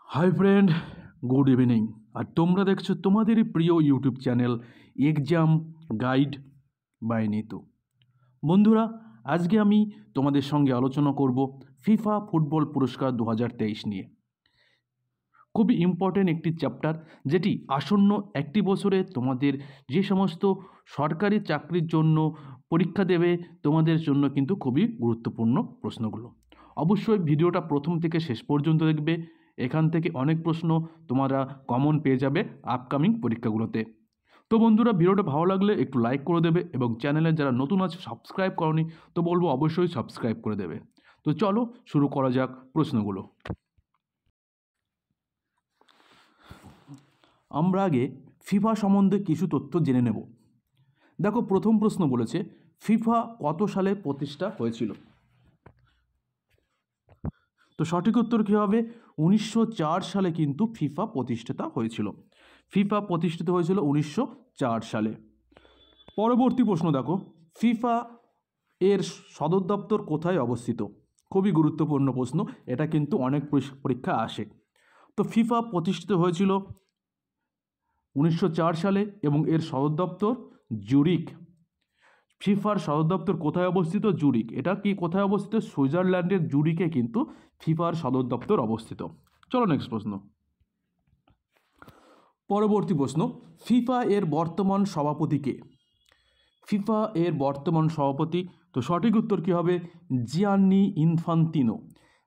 High friend, good evening. আর তোমরা দেখছো তোমাদেরই প্রিয় YouTube channel exam guide by Nitu. বন্ধুরা, আজকে আমি তোমাদের সঙ্গে আলোচনা করব ফিফা ফুটবল পুরস্কার 2023 নিয়ে। খুবই ইম্পর্টেন্ট একটি চ্যাপ্টার, যেটি আসন্ন একটি বছরে তোমাদের যে সমস্ত সরকারি চাকরির জন্য পরীক্ষা দেবে তোমাদের জন্য কিন্তু খুবই গুরুত্বপূর্ণ প্রশ্নগুলো। অবশ্যই ভিডিওটা প্রথম থেকে শেষ পর্যন্ত দেখবে। এখান থেকে অনেক প্রশ্ন তোমরা কমন পেয়ে যাবে আপকামিং পরীক্ষাগুলোতে। তো বন্ধুরা, ভিডিওটা ভালো লাগলে একটু লাইক করে দেবে এবং চ্যানেলে যারা নতুন আছে সাবস্ক্রাইব করনি তো বলবো অবশ্যই সাবস্ক্রাইব করে দেবে। তো চলো শুরু করা যাক প্রশ্নগুলো। আমরা আগে ফিফা সম্বন্ধে কিছু তথ্য জেনে নেব। দেখো, প্রথম প্রশ্ন বলেছে ফিফা কত সালে প্রতিষ্ঠা হয়েছিল? তো সঠিক উত্তর কী হবে? 1904 সালে কিন্তু ফিফা প্রতিষ্ঠাতা হয়েছিল। ফিফা প্রতিষ্ঠিত হয়েছিল 1904 সালে। পরবর্তী প্রশ্ন দেখো, ফিফা এর সদর দপ্তর কোথায় অবস্থিত? খুবই গুরুত্বপূর্ণ প্রশ্ন, এটা কিন্তু অনেক পরীক্ষা আসে। তো ফিফা প্রতিষ্ঠিত হয়েছিল 1904 সালে এবং এর সদর দপ্তর জুরিক। ফিফার সদর দপ্তর কোথায় অবস্থিত? জুরিক। এটা কি কোথায় অবস্থিত? সুইজারল্যান্ডের জুরিকে কিন্তু ফিফার সদর দপ্তর অবস্থিত। চলো নেক্সট প্রশ্ন। পরবর্তী প্রশ্ন, ফিফা এর বর্তমান সভাপতি কে? ফিফা এর বর্তমান সভাপতি, তো সঠিক উত্তর কী হবে? Gianni Infantino.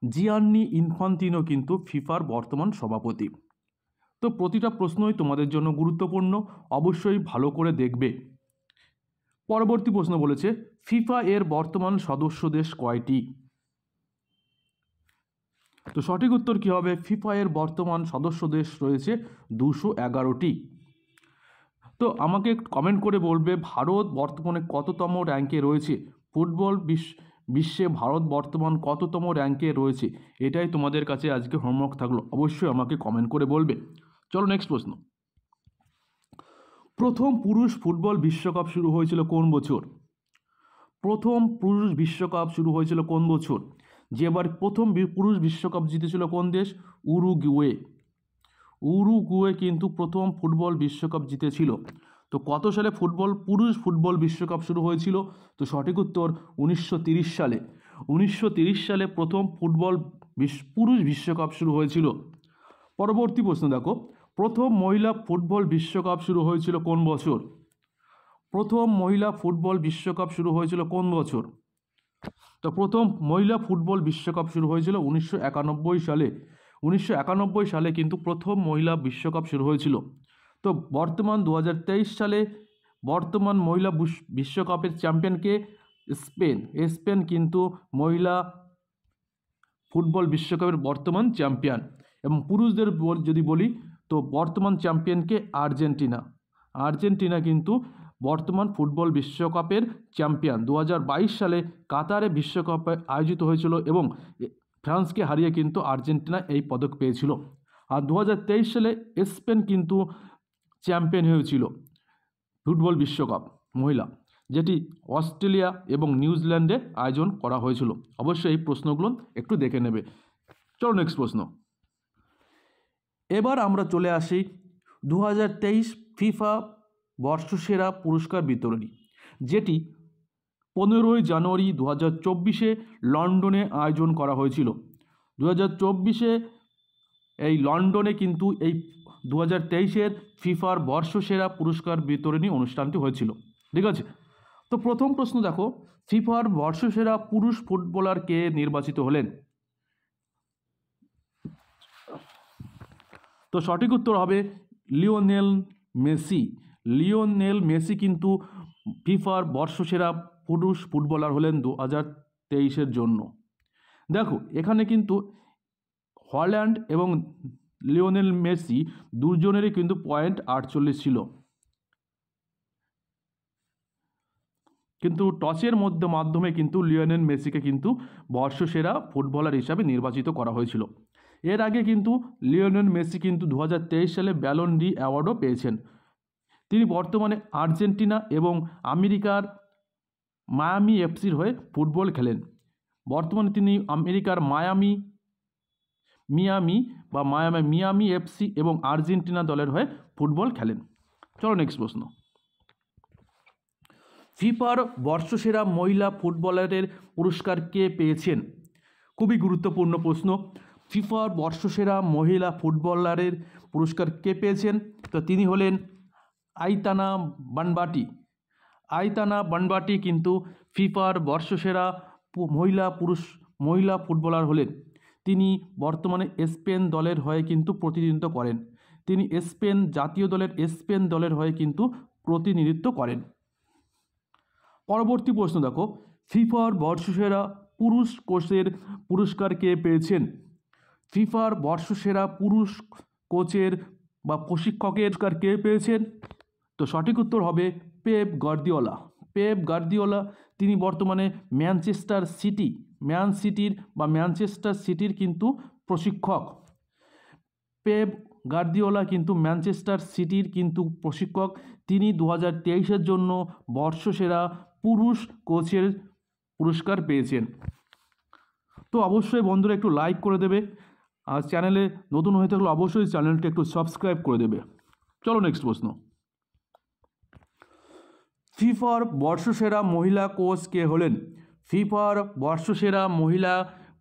জিয়ান্নি ইনফান্তিনো কিন্তু ফিফার বর্তমান সভাপতি। তো প্রতিটা প্রশ্নই তোমাদের জন্য গুরুত্বপূর্ণ, অবশ্যই ভালো করে দেখবে। পরবর্তী প্রশ্ন বলেছে ফিফা এর বর্তমান সদস্য দেশ কয়টি? তো সঠিক উত্তর কী হবে? ফিফা এর বর্তমান সদস্য দেশ রয়েছে 211টি। তো আমাকে কমেন্ট করে বলবে ভারত বর্তমানে কততম র্যাঙ্কে রয়েছে? ফুটবল বিশ্বে ভারত বর্তমান কততম র্যাঙ্কে রয়েছে? এটাই তোমাদের কাছে আজকে হোমওয়ার্ক থাকলো, অবশ্যই আমাকে কমেন্ট করে বলবে। চলো নেক্সট প্রশ্ন। প্রথম পুরুষ ফুটবল বিশ্বকাপ শুরু হয়েছিল কোন বছর? প্রথম পুরুষ বিশ্বকাপ শুরু হয়েছিল কোন বছর? যে এবার প্রথম পুরুষ বিশ্বকাপ জিতেছিল কোন দেশ? উরুগুয়ে। উরুগুয়ে কিন্তু প্রথম ফুটবল বিশ্বকাপ জিতেছিল। তো কত সালে পুরুষ ফুটবল বিশ্বকাপ শুরু হয়েছিল? তো সঠিক উত্তর 1930 সালে। 1930 সালে প্রথম পুরুষ বিশ্বকাপ শুরু হয়েছিল। পরবর্তী প্রশ্ন দেখো, প্রথম মহিলা ফুটবল বিশ্বকাপ শুরু হয়েছিল কোন বছর? প্রথম মহিলা ফুটবল বিশ্বকাপ শুরু হয়েছিল কোন বছর? তো প্রথম মহিলা ফুটবল বিশ্বকাপ শুরু হয়েছিল 1991 সালে। 1991 সালে কিন্তু প্রথম মহিলা বিশ্বকাপ শুরু হয়েছিল। তো বর্তমান 2023 সালে বর্তমান মহিলা বিশ্বকাপের চ্যাম্পিয়নকে স্পেন। স্পেন কিন্তু মহিলা ফুটবল বিশ্বকাপের বর্তমান চ্যাম্পিয়ন। এবং পুরুষদের যদি বলি তো বর্তমান চ্যাম্পিয়নকে আর্জেন্টিনা। আর্জেন্টিনা কিন্তু বর্তমান ফুটবল বিশ্বকাপের চ্যাম্পিয়ন। 2022 সালে কাতারে বিশ্বকাপ আয়োজিত হয়েছিল এবং ফ্রান্সকে হারিয়ে কিন্তু আর্জেন্টিনা এই পদক পেয়েছিল। আর 2023 সালে স্পেন কিন্তু চ্যাম্পিয়ন হয়েছিল ফুটবল বিশ্বকাপ মহিলা, যেটি অস্ট্রেলিয়া এবং নিউজিল্যান্ডে আয়োজন করা হয়েছিল। অবশ্যই এই প্রশ্নগুলো একটু দেখে নেবে। চলো নেক্সট প্রশ্ন। এবার আমরা চলে আসি 2023 ফিফা বর্ষসেরা পুরস্কার বিতরণী, যেটি 15ই জানুয়ারি 2024 লন্ডনে আয়োজন করা হয়েছিল। 2024 এই লন্ডনে কিন্তু এই 2023 ফিফার বর্ষসেরা পুরস্কার বিতরণী অনুষ্ঠানটি হয়েছিল। ঠিক আছে, তো প্রথম প্রশ্ন দেখো, ফিফার বর্ষসেরা পুরুষ ফুটবলার কে নির্বাচিত হলেন? তো সঠিক উত্তর হবে লিওনেল মেসি। লিওনেল মেসি কিন্তু ফিফার বর্ষসেরা পুরুষ ফুটবলার হলেন 2023 জন্য। দেখো, এখানে কিন্তু হল্যান্ড এবং লিওনেল মেসি দুজনেরই কিন্তু পয়েন্ট 48 ছিল, কিন্তু টসের মাধ্যমে কিন্তু লিওনেল মেসিকে কিন্তু বর্ষসেরা ফুটবলার হিসাবে নির্বাচিত করা হয়েছিল। এর আগে কিন্তু লিওনেল মেসি কিন্তু 2023 সালে ব্যালন ডি অ্যাওয়ার্ডও পেয়েছেন। তিনি বর্তমানে আর্জেন্টিনা এবং আমেরিকার মায়ামি এফসির হয়ে ফুটবল খেলেন। বর্তমানে তিনি আমেরিকার মায়ামি মিয়ামি এফসি এবং আর্জেন্টিনা দলের হয়ে ফুটবল খেলেন। চলো নেক্সট প্রশ্ন। ফিফার বর্ষসেরা মহিলা ফুটবলারের পুরস্কার কে পেয়েছেন? খুবই গুরুত্বপূর্ণ প্রশ্ন। ফিফার বর্ষসেরা মহিলা ফুটবলারের পুরস্কার কে পেয়েছেন? তো তিনি হলেন আইতানা বানবাটি কিন্তু ফিফার বর্ষসেরা মহিলা ফুটবলার হলেন। তিনি বর্তমানে স্পেন দলের হয়ে কিন্তু প্রতিনিধিত্ব করেন। তিনি জাতীয় দলের হয়ে কিন্তু প্রতিনিধিত্ব করেন। পরবর্তী প্রশ্ন দেখো, ফিফার বর্ষসেরা পুরুষ কোচের পুরস্কার কে পেয়েছেন? ফিফার বর্ষসেরা পুরুষ কোচের বা প্রশিক্ষকের পুরস্কার কে পেয়েছেন? তো সঠিক উত্তর হবে পেপ গার্দিওলা। তিনি বর্তমানে ম্যানচেস্টার সিটির কিন্তু প্রশিক্ষক। পেপ গার্দিওলা কিন্তু ম্যানচেস্টার সিটির কিন্তু প্রশিক্ষক। তিনি 2023-এর জন্য বর্ষসেরা পুরুষ কোচের পুরস্কার পেয়েছেন। তো অবশ্যই বন্ধুরা একটু লাইক করে দেবে, আর চ্যানেলে নতুন হয়ে থাকলে অবশ্যই চ্যানেলটি একটু সাবস্ক্রাইব করে দেবে। চলো নেক্সট প্রশ্ন। ফিফার বর্ষসেরা মহিলা কোচ কে হলেন? ফিফার বর্ষসেরা মহিলা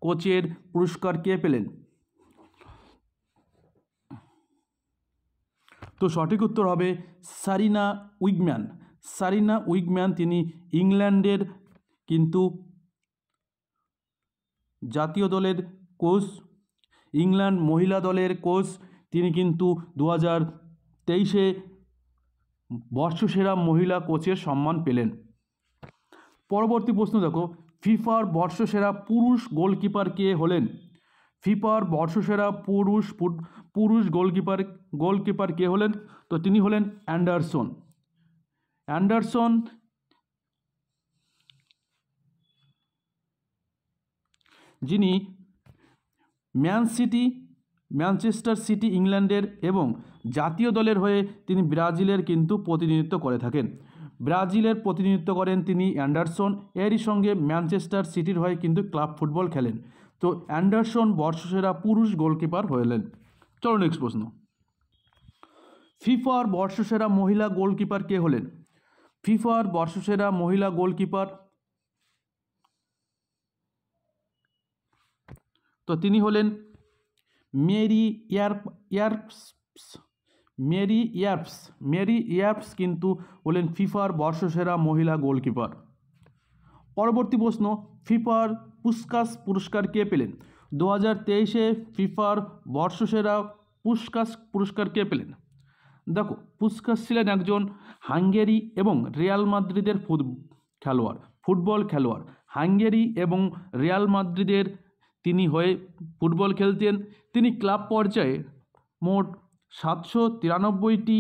কোচের পুরস্কার কে পেলেন? তো সঠিক উত্তর হবে সারিনা উইগম্যান। তিনি ইংল্যান্ডের কিন্তু জাতীয় দলের কোচ, ইংল্যান্ড মহিলা দলের কোচ। তিনি কিন্তু 2023-এ বর্ষসেরা মহিলা কোচের সম্মান পেলেন। পরবর্তী প্রশ্ন দেখো, ফিফার বর্ষসেরা পুরুষ গোলকিপার কে হলেন? ফিফার বর্ষসেরা পুরুষ গোলকিপার কে হলেন? তো তিনি হলেন অ্যান্ডারসন। যিনি ম্যানচেস্টার সিটি ইংল্যান্ডের এবং জাতীয় দলের হয়ে তিনি ব্রাজিলের কিন্তু প্রতিনিধিত্ব করে থাকেন। ব্রাজিলের প্রতিনিধিত্ব করেন তিনি অ্যান্ডারসন। এরই সঙ্গে ম্যানচেস্টার সিটির হয়ে কিন্তু ক্লাব ফুটবল খেলেন। তো অ্যান্ডারসন বর্ষসেরা পুরুষ গোলকিপার হলেন। চলো নেক্সট প্রশ্ন। ফিফার বর্ষসেরা মহিলা গোলকিপার কে হলেন? ফিফার বর্ষসেরা মহিলা গোলকিপার, তো তিনি হলেন মেরি ইয়ার্পস কিন্তু হলেন ফিফার বর্ষসেরা মহিলা গোলকিপার। পরবর্তী প্রশ্ন, ফিফার পুস্কাস পুরস্কার কে পেলেন? 2023-এ ফিফার বর্ষসেরা পুস্কাস পুরস্কার কে পেলেন? দেখো, পুস্কাস ছিলেন একজন হাঙ্গেরি এবং রিয়াল মাদ্রিদের ফুটবল খেলোয়াড়। হাঙ্গেরি এবং রিয়াল মাদ্রিদের তিনি হয়ে ফুটবল খেলতেন। তিনি ক্লাব পর্যায়ে মোট 793টি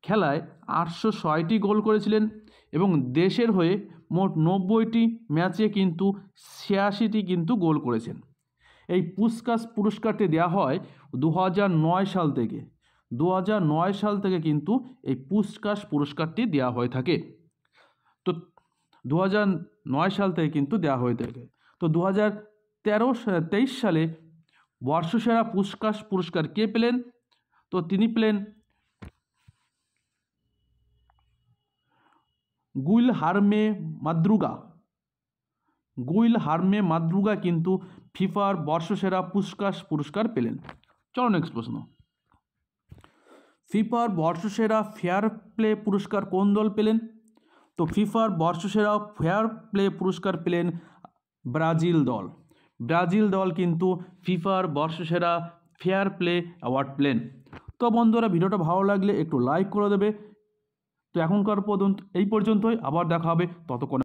খেলায় 806টি গোল করেছিলেন এবং দেশের হয়ে মোট 90টি ম্যাচে কিন্তু 86টি কিন্তু গোল করেছেন। এই পুস্কাস পুরস্কারটি দেওয়া হয় 2009 সাল থেকে। 2009 সাল থেকে কিন্তু এই পুস্কাস পুরস্কারটি দেওয়া হয়ে থাকে। তো 2009 সাল থেকে কিন্তু দেওয়া হয়ে থাকে। তো 2023 সালে বর্ষসেরা পুস্কাস পুরস্কার কে পেলেন? তো তিনি পেলেন গুইলহার্মে মাদ্রুগা কিন্তু ফিফার বর্ষসেরা পুস্কাস পুরস্কার পেলেন। চলো নেক্সট প্রশ্ন। ফিফার বর্ষসেরা ফেয়ার প্লে পুরস্কার কোন দল পেলেন? তো ফিফার বর্ষসেরা ফেয়ার প্লে পুরস্কার পেলেন ব্রাজিল দল কিন্তু ফিফার বর্ষসেরা ফেয়ার প্লে অ্যাওয়ার্ড পেলেন। তো বন্ধুরা, ভিডিওটা ভালো লাগলে একটু লাইক করে দেবে। তো এখনকার এই পর্যন্তই, আবার দেখা হবে, ততক্ষণ